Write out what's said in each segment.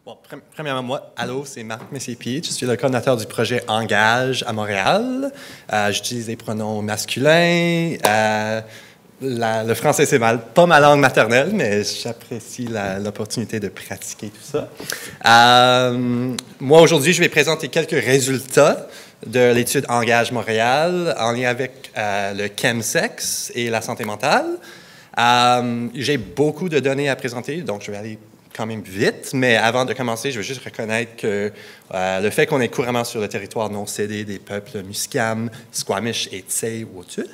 Bon, premièrement, moi, allô, c'est Marc Messier-Pied. Je suis le coordinateur du projet Engage à Montréal. J'utilise les pronoms masculins. Le français, c'est pas ma langue maternelle, mais j'apprécie l'opportunité de pratiquer tout ça. Moi, aujourd'hui, je vais présenter quelques résultats de l'étude Engage Montréal en lien avec le chemsex et la santé mentale. J'ai beaucoup de données à présenter, donc je vais aller quand même vite, mais avant de commencer, je veux juste reconnaître que le fait qu'on est couramment sur le territoire non cédé des peuples Musqueam, Squamish et Tsay-Waututh.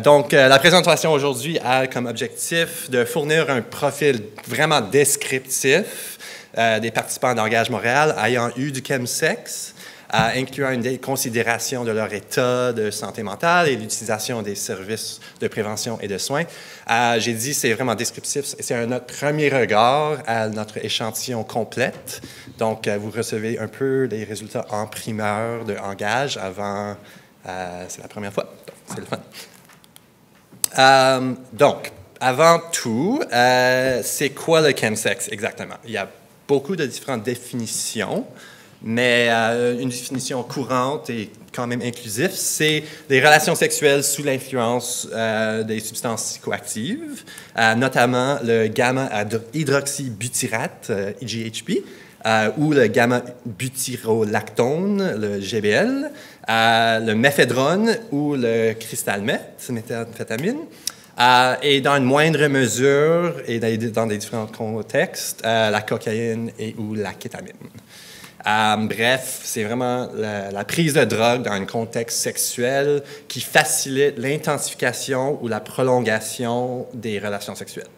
Donc, la présentation aujourd'hui a comme objectif de fournir un profil vraiment descriptif des participants d'Engage Montréal ayant eu du chemsex, incluant une considération de leur état de santé mentale et l'utilisation des services de prévention et de soins. J'ai dit c'est vraiment descriptif, c'est notre premier regard à notre échantillon complète. Donc, vous recevez un peu les résultats en primeur de Engage avant, c'est la première fois, donc c'est le fun. Donc, avant tout, c'est quoi le chemsex exactement? Il y a beaucoup de différentes définitions. Mais une définition courante et quand même inclusive, c'est les relations sexuelles sous l'influence des substances psychoactives, notamment le gamma-hydroxybutyrate, GHB, ou le gamma-butyrolactone, le GBL, le méphédrone ou le cristal meth, méthamphétamine, et dans une moindre mesure et dans des différents contextes, la cocaïne ou la kétamine. Bref, c'est vraiment la prise de drogue dans un contexte sexuel qui facilite l'intensification ou la prolongation des relations sexuelles.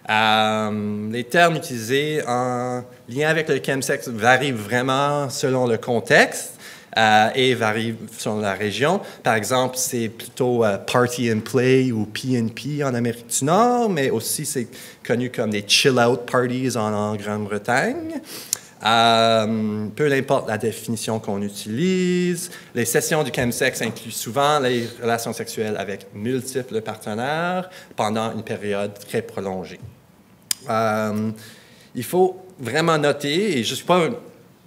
Les termes utilisés en lien avec le chemsex varient vraiment selon le contexte et varient selon la région. Par exemple, c'est plutôt party and play ou P&P en Amérique du Nord, mais aussi c'est connu comme des chill-out parties en Grande-Bretagne. Peu importe la définition qu'on utilise, les sessions du chemsex incluent souvent les relations sexuelles avec multiples partenaires pendant une période très prolongée. Il faut vraiment noter, et je ne suis pas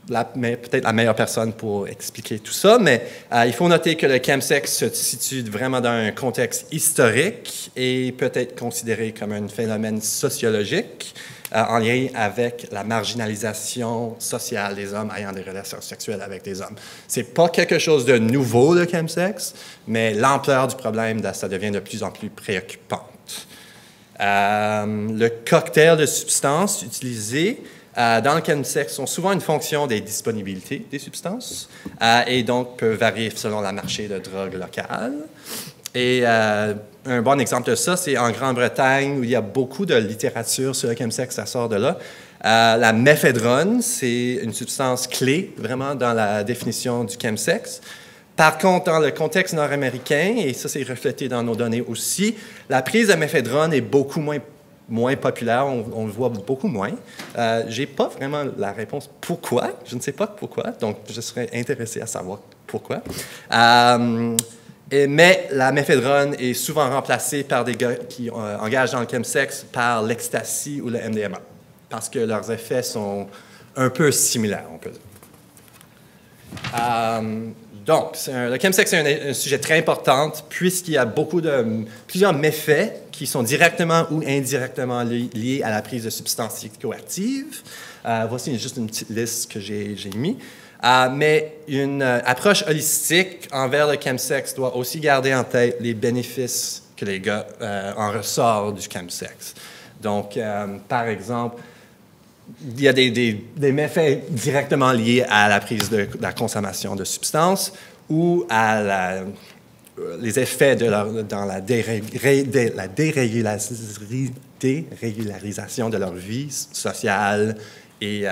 peut-être la meilleure personne pour expliquer tout ça, mais il faut noter que le chemsex se situe vraiment dans un contexte historique et peut être considéré comme un phénomène sociologique en lien avec la marginalisation sociale des hommes ayant des relations sexuelles avec des hommes. Ce n'est pas quelque chose de nouveau, le chemsex, mais l'ampleur du problème, ça devient de plus en plus préoccupante. Le cocktail de substances utilisées dans le chemsex sont souvent une fonction des disponibilités des substances et donc peuvent varier selon le marché de drogue local. Et un bon exemple de ça, c'est en Grande-Bretagne, où il y a beaucoup de littérature sur le chemsex, ça sort de là. La méphédrone, c'est une substance clé, vraiment, dans la définition du chemsex. Par contre, dans le contexte nord-américain, et ça, c'est reflété dans nos données aussi, la prise de méphédrone est beaucoup moins populaire, on le voit beaucoup moins. Je n'ai pas vraiment la réponse pourquoi, je ne sais pas pourquoi, donc je serais intéressé à savoir pourquoi. Mais la méphédrone est souvent remplacée par des gars qui engagent dans le chemsex par l'ecstasy ou le MDMA, parce que leurs effets sont un peu similaires, on peut dire. Donc, le chemsex est un sujet très important puisqu'il y a plusieurs méfaits qui sont directement ou indirectement liés à la prise de substances psychoactives. Voici juste une petite liste que j'ai mis. Mais une approche holistique envers le chemsex doit aussi garder en tête les bénéfices que les gars en ressortent du chemsex. Donc, par exemple, il y a des méfaits directement liés à la prise de la consommation de substances ou à les effets dans la dérégularisation de leur vie sociale et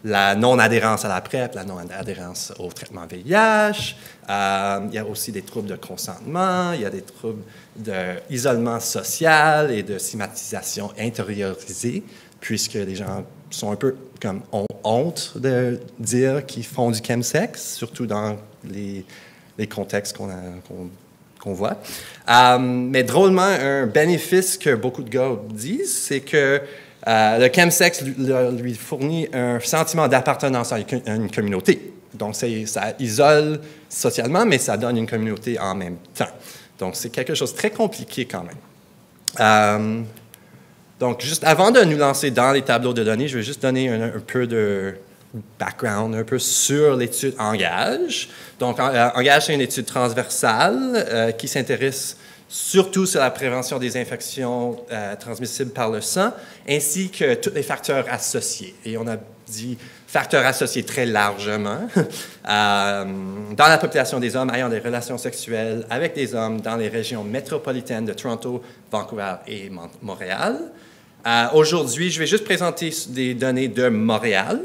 la non-adhérence à la PrEP, la non-adhérence au traitement VIH. Il y a aussi des troubles de consentement, il y a des troubles d'isolement social et de stigmatisation intériorisée, puisque les gens sont un peu comme ont honte de dire qu'ils font du chemsex, surtout dans les contextes qu'on voit. Mais drôlement, un bénéfice que beaucoup de gars disent, c'est que le chemsex lui fournit un sentiment d'appartenance à une communauté. Donc, ça isole socialement, mais ça donne une communauté en même temps. Donc, c'est quelque chose de très compliqué quand même. Donc, juste avant de nous lancer dans les tableaux de données, je vais juste donner un peu de background, un peu sur l'étude Engage. Donc, Engage, c'est une étude transversale qui s'intéresse surtout sur la prévention des infections transmissibles par le sang, ainsi que tous les facteurs associés. Et on a dit facteurs associés très largement dans la population des hommes ayant des relations sexuelles avec des hommes dans les régions métropolitaines de Toronto, Vancouver et Montréal. Aujourd'hui, je vais juste présenter des données de Montréal.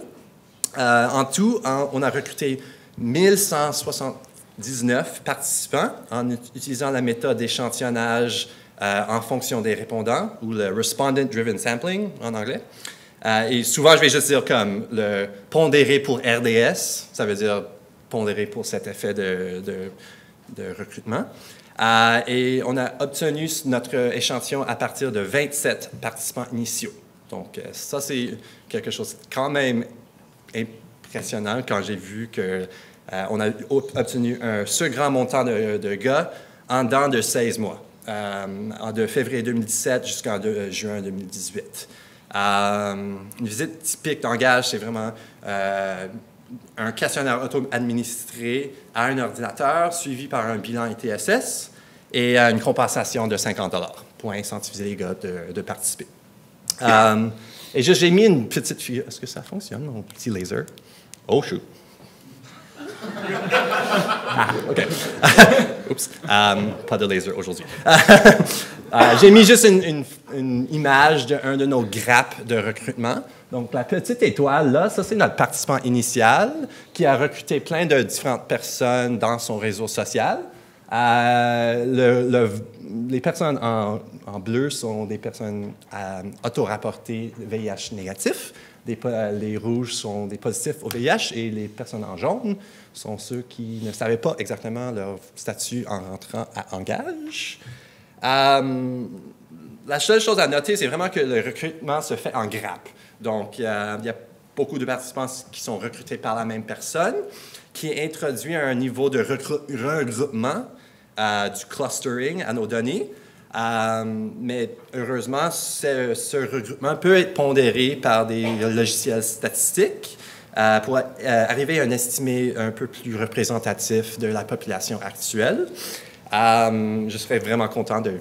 En tout, on a recruté 1179 participants en utilisant la méthode d'échantillonnage en fonction des répondants, ou le Respondent Driven Sampling en anglais. Et souvent, je vais juste dire comme le pondéré pour RDS, ça veut dire pondéré pour cet effet de recrutement. Et on a obtenu notre échantillon à partir de 27 participants initiaux. Donc, ça, c'est quelque chose de quand même impressionnant quand j'ai vu qu'on a obtenu ce grand montant de gars en dedans de 16 mois, de février 2017 jusqu'en juin 2018. Une visite typique d'Engage, c'est vraiment un questionnaire auto-administré à un ordinateur suivi par un bilan ITSS et une compensation de 50 $ pour incentiver les gars de participer. Et j'ai mis une petite figure. Est-ce que ça fonctionne, mon petit laser? Oh, shoot. OK. Oups. Pas de laser aujourd'hui. J'ai mis juste une image d'un de nos grappes de recrutement. Donc, la petite étoile, là, ça, c'est notre participant initial qui a recruté plein de différentes personnes dans son réseau social. Les personnes en bleu sont des personnes auto-rapportées VIH négatifs. Les rouges sont des positifs au VIH et les personnes en jaune sont ceux qui ne savaient pas exactement leur statut en rentrant à Engage. La seule chose à noter, c'est vraiment que le recrutement se fait en grappe. Donc, il y a beaucoup de participants qui sont recrutés par la même personne, qui introduit un niveau de regroupement, du clustering à nos données. Mais heureusement, ce regroupement peut être pondéré par des logiciels statistiques pour arriver à un estimé un peu plus représentatif de la population actuelle. Je serais vraiment content de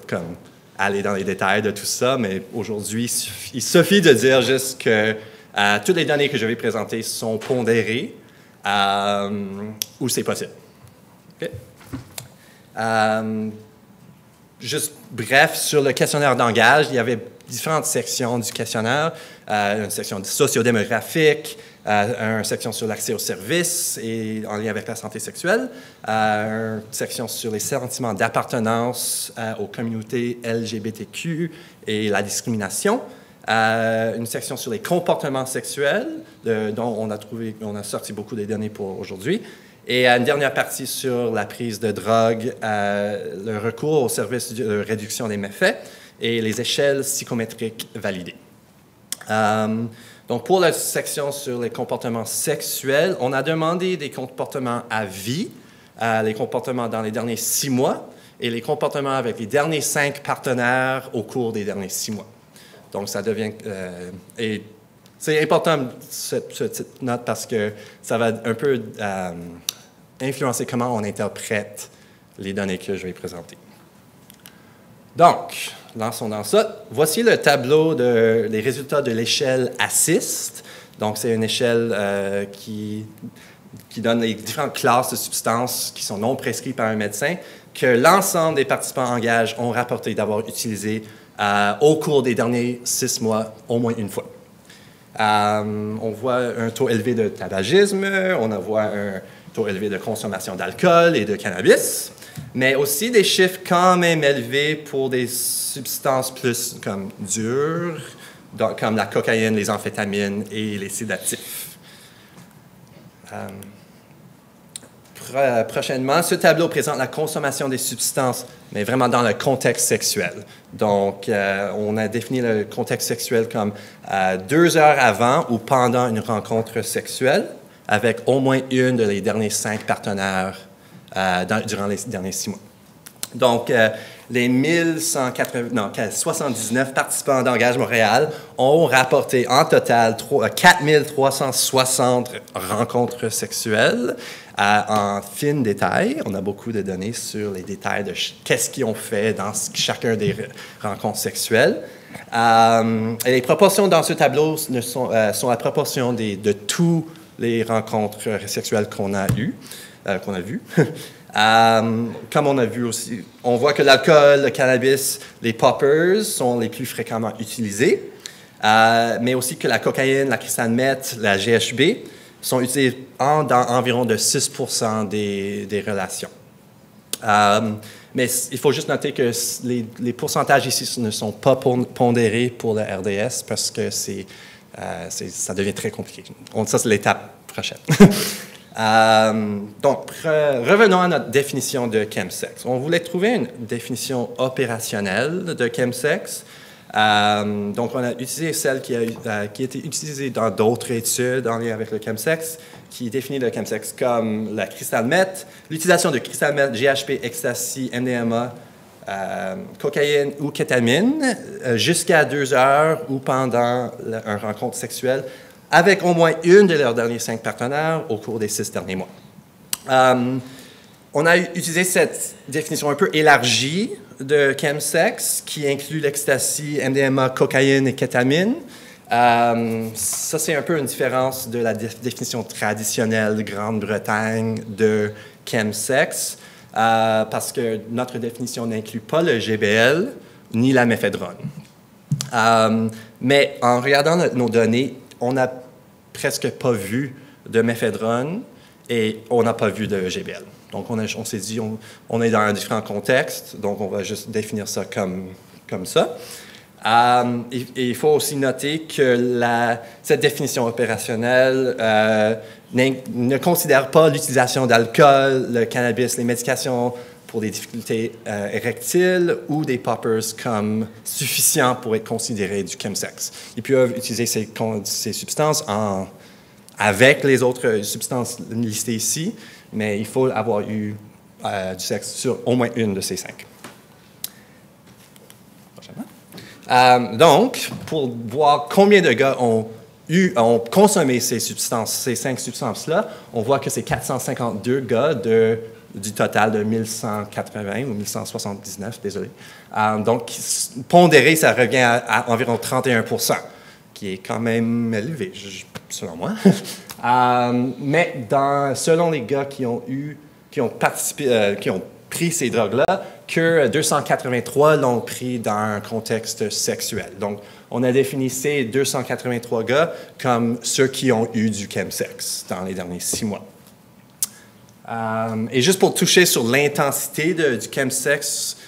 aller dans les détails de tout ça, mais aujourd'hui, il suffit de dire juste que toutes les données que je vais présenter sont pondérées où c'est possible. Okay? Juste bref, sur le questionnaire d'Engage, il y avait différentes sections du questionnaire, une section sociodémographique, une section sur l'accès aux services et en lien avec la santé sexuelle, une section sur les sentiments d'appartenance aux communautés LGBTQ et la discrimination, une section sur les comportements sexuels, dont on a sorti beaucoup de données pour aujourd'hui, et une dernière partie sur la prise de drogue, le recours aux services de réduction des méfaits et les échelles psychométriques validées. Donc, pour la section sur les comportements sexuels, on a demandé des comportements à vie, les comportements dans les derniers 6 mois et les comportements avec les derniers 5 partenaires au cours des derniers 6 mois. Donc, ça devient... et c'est important, cette petite note, parce que ça va un peu influencer comment on interprète les données que je vais présenter. Donc, lançons dans ça. Voici le tableau des résultats de l'échelle ASSIST. Donc, c'est une échelle qui donne les différentes classes de substances qui sont non prescrites par un médecin que l'ensemble des participants Engage ont rapporté d'avoir utilisé au cours des derniers 6 mois, au moins une fois. On voit un taux élevé de tabagisme, on voit un taux élevé de consommation d'alcool et de cannabis, mais aussi des chiffres quand même élevés pour des substances plus comme dures, comme la cocaïne, les amphétamines et les sédatifs. prochainement. Ce tableau présente la consommation des substances, mais vraiment dans le contexte sexuel. Donc, on a défini le contexte sexuel comme 2 heures avant ou pendant une rencontre sexuelle, avec au moins une de les derniers 5 partenaires durant les derniers 6 mois. Donc, les 79 participants d'Engage Montréal ont rapporté en total 4360 rencontres sexuelles en fin détail. On a beaucoup de données sur les détails de qu'est-ce qu'ils ont fait dans chacun des rencontres sexuelles. Et les proportions dans ce tableau sont la proportion de toutes les rencontres sexuelles qu'on a vues. Comme on a vu aussi, on voit que l'alcool, le cannabis, les poppers sont les plus fréquemment utilisés, mais aussi que la cocaïne, la crystal meth, la GHB sont utilisés dans environ de 6% des relations. Mais il faut juste noter que les pourcentages ici ne sont pas pondérés pour le RDS parce que ça devient très compliqué. Ça, c'est l'étape prochaine. Donc, revenons à notre définition de chemsex. On voulait trouver une définition opérationnelle de chemsex. Donc, on a utilisé celle qui a été utilisée dans d'autres études en lien avec le chemsex, qui définit le chemsex comme la crystal meth, l'utilisation de crystal meth, GHB, ecstasy, MDMA, cocaïne ou kétamine, jusqu'à 2 heures ou pendant une rencontre sexuelle, avec au moins une de leurs derniers 5 partenaires au cours des 6 derniers mois. On a utilisé cette définition un peu élargie de chemsex, qui inclut l'ecstasy, MDMA, cocaïne et kétamine. Ça, c'est un peu une différence de la définition traditionnelle de Grande-Bretagne de chemsex, parce que notre définition n'inclut pas le GBL ni la méphédrone. Mais en regardant nos données, on n'a presque pas vu de méphédrone et on n'a pas vu de GBL. Donc, on s'est dit, on est dans un différent contexte, donc on va juste définir ça comme ça. Et il faut aussi noter que cette définition opérationnelle ne considère pas l'utilisation d'alcool, le cannabis, les médications pour des difficultés érectiles ou des poppers comme suffisants pour être considérés du chemsex. Ils peuvent utiliser ces substances avec les autres substances listées ici, mais il faut avoir eu du sexe sur au moins une de ces 5. Donc, pour voir combien de gars ont consommé ces 5 substances-là, on voit que c'est 452 gars du total de 1180 ou 1179, désolé. Donc, pondéré, ça revient à environ 31%, qui est quand même élevé, selon moi. Mais selon les gars qui ont pris ces drogues-là, que 283 l'ont pris dans un contexte sexuel. Donc, on a défini ces 283 gars comme ceux qui ont eu du chemsex dans les derniers 6 mois. Et juste pour toucher sur l'intensité du chemsex,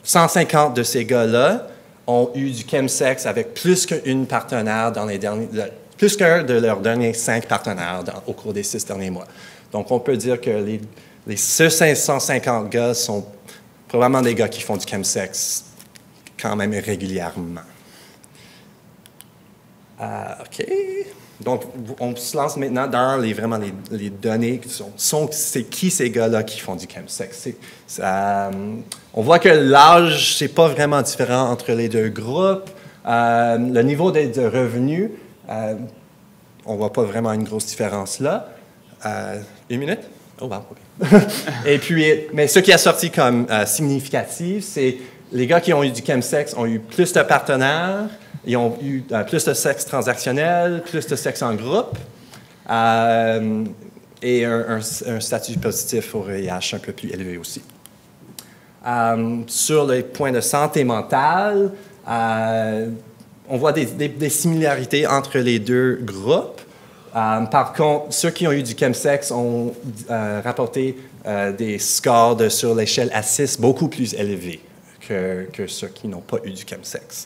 150 de ces gars-là ont eu du chemsex avec plus qu'une partenaire plus qu'un de leurs derniers 5 partenaires au cours des 6 derniers mois. Donc, on peut dire que ces 550 gars sont probablement des gars qui font du chemsex quand même régulièrement. OK. Donc, on se lance maintenant dans les données c'est qui ces gars-là qui font du chemsex. On voit que l'âge, c'est pas vraiment différent entre les deux groupes. Le niveau de revenus, on voit pas vraiment une grosse différence là. 1 minute? Oh, wow, OK. Et puis, mais ce qui a sorti comme significatif, c'est les gars qui ont eu du chemsex ont eu plus de partenaires, ils ont eu plus de sexe transactionnel, plus de sexe en groupe, et un statut positif au VIH un peu plus élevé aussi. Sur les points de santé mentale, on voit des similarités entre les deux groupes. Par contre, ceux qui ont eu du chemsex ont rapporté des scores sur l'échelle A6 beaucoup plus élevés que ceux qui n'ont pas eu du chemsex.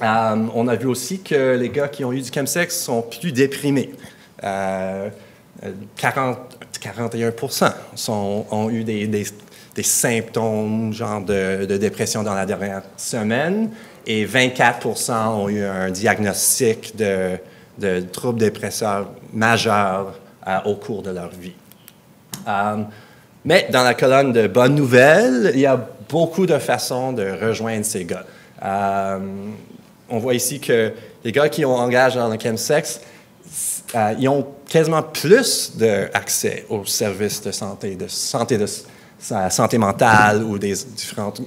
On a vu aussi que les gars qui ont eu du chemsex sont plus déprimés. 41% ont eu des symptômes, genre de dépression dans la dernière semaine, et 24% ont eu un diagnostic de troubles dépresseurs majeurs au cours de leur vie. Mais dans la colonne de bonnes nouvelles, il y a beaucoup de façons de rejoindre ces gars. On voit ici que les gars qui ont engagé dans le chemsex, ils ont quasiment plus d'accès aux services de santé mentale ou des différentes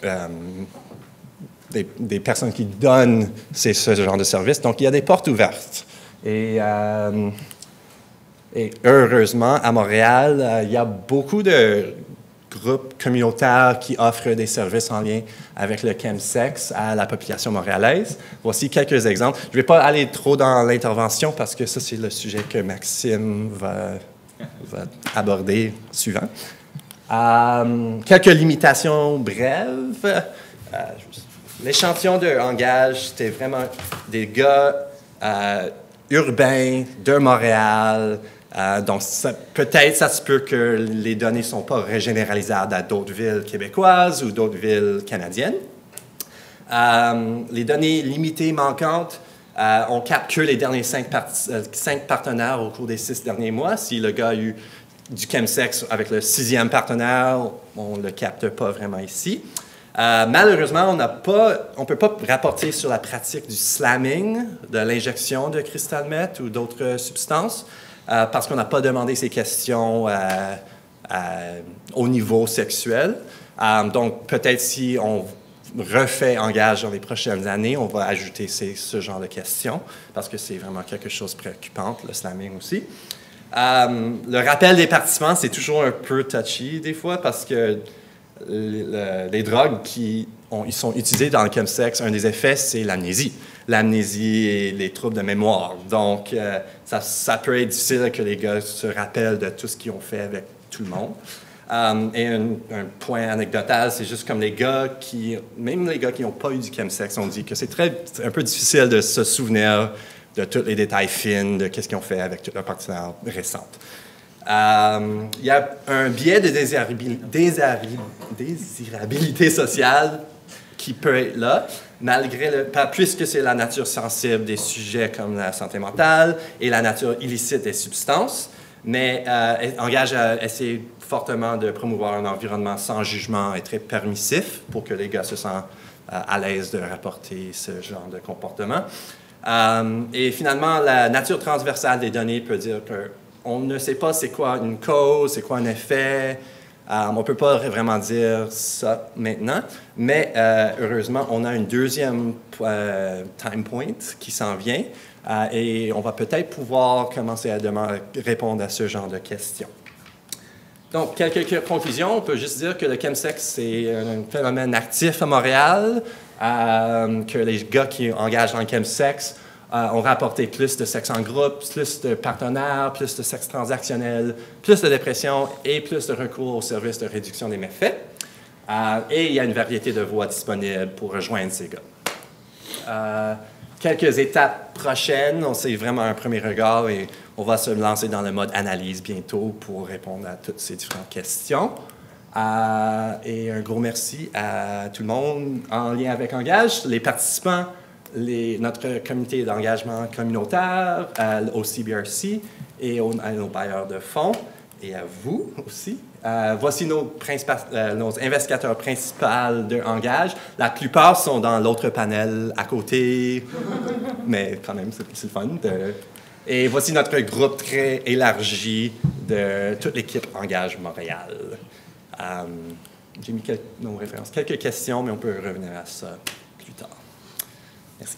des personnes qui donnent ce genre de services. Donc, il y a des portes ouvertes. Et heureusement, à Montréal, il y a beaucoup de groupes communautaires qui offrent des services en lien avec le chemsex à la population montréalaise. Voici quelques exemples. Je ne vais pas aller trop dans l'intervention parce que ça, c'est le sujet que Maxime va aborder suivant. Quelques limitations brèves. L'échantillon de langage, c'était vraiment des gars urbains de Montréal. Donc, peut-être ça se peut que les données ne sont pas régénéralisables à d'autres villes québécoises ou d'autres villes canadiennes. Les données limitées manquantes, on capte que les derniers 5 partenaires au cours des 6 derniers mois. Si le gars a eu du chemsex avec le 6e partenaire, on ne le capte pas vraiment ici. Malheureusement, on ne peut pas rapporter sur la pratique du slamming, de l'injection de crystal meth ou d'autres substances, parce qu'on n'a pas demandé ces questions au niveau sexuel. Donc, peut-être si on refait Engage dans les prochaines années, on va ajouter ce genre de questions, parce que c'est vraiment quelque chose de préoccupant, le slamming aussi. Le rappel des participants, c'est toujours un peu touchy des fois, parce que les drogues ils sont utilisées dans le chemsex, un des effets, c'est l'amnésie. L'amnésie et les troubles de mémoire. Donc, ça peut être difficile que les gars se rappellent de tout ce qu'ils ont fait avec tout le monde. Et un point anecdotal, c'est juste comme même les gars qui n'ont pas eu du chemsex, on dit que c'est un peu difficile de se souvenir de tous les détails fins de qu'est-ce qu'ils ont fait avec toute leur partenaire récente. Il y a un biais de désirabilité sociale qui peut être là, puisque c'est la nature sensible des sujets comme la santé mentale et la nature illicite des substances, mais Engage à essayer fortement de promouvoir un environnement sans jugement et très permissif pour que les gars se sentent à l'aise de rapporter ce genre de comportement. Et finalement, la nature transversale des données peut dire qu'on ne sait pas c'est quoi une cause, c'est quoi un effet. On ne peut pas vraiment dire ça maintenant, mais heureusement, on a une deuxième time point qui s'en vient et on va peut-être pouvoir commencer à répondre à ce genre de questions. Donc, quelques conclusions. On peut juste dire que le chemsex, c'est un phénomène actif à Montréal, que les gars qui engagent dans le chemsex ont rapporté plus de sexe en groupe, plus de partenaires, plus de sexe transactionnel, plus de dépression et plus de recours aux services de réduction des méfaits. Et il y a une variété de voies disponibles pour rejoindre ces gars. Quelques étapes prochaines, c'est vraiment un premier regard et on va se lancer dans le mode analyse bientôt pour répondre à toutes ces différentes questions. Et un gros merci à tout le monde en lien avec Engage, les participants, notre comité d'engagement communautaire, au CBRC et à nos bailleurs de fonds et à vous aussi. Voici nos investigateurs principaux de Engage. La plupart sont dans l'autre panel à côté, mais quand même, c'est le fun. Et voici notre groupe très élargi de toute l'équipe Engage Montréal. J'ai mis nos références, quelques questions, mais on peut revenir à ça plus tard. Merci.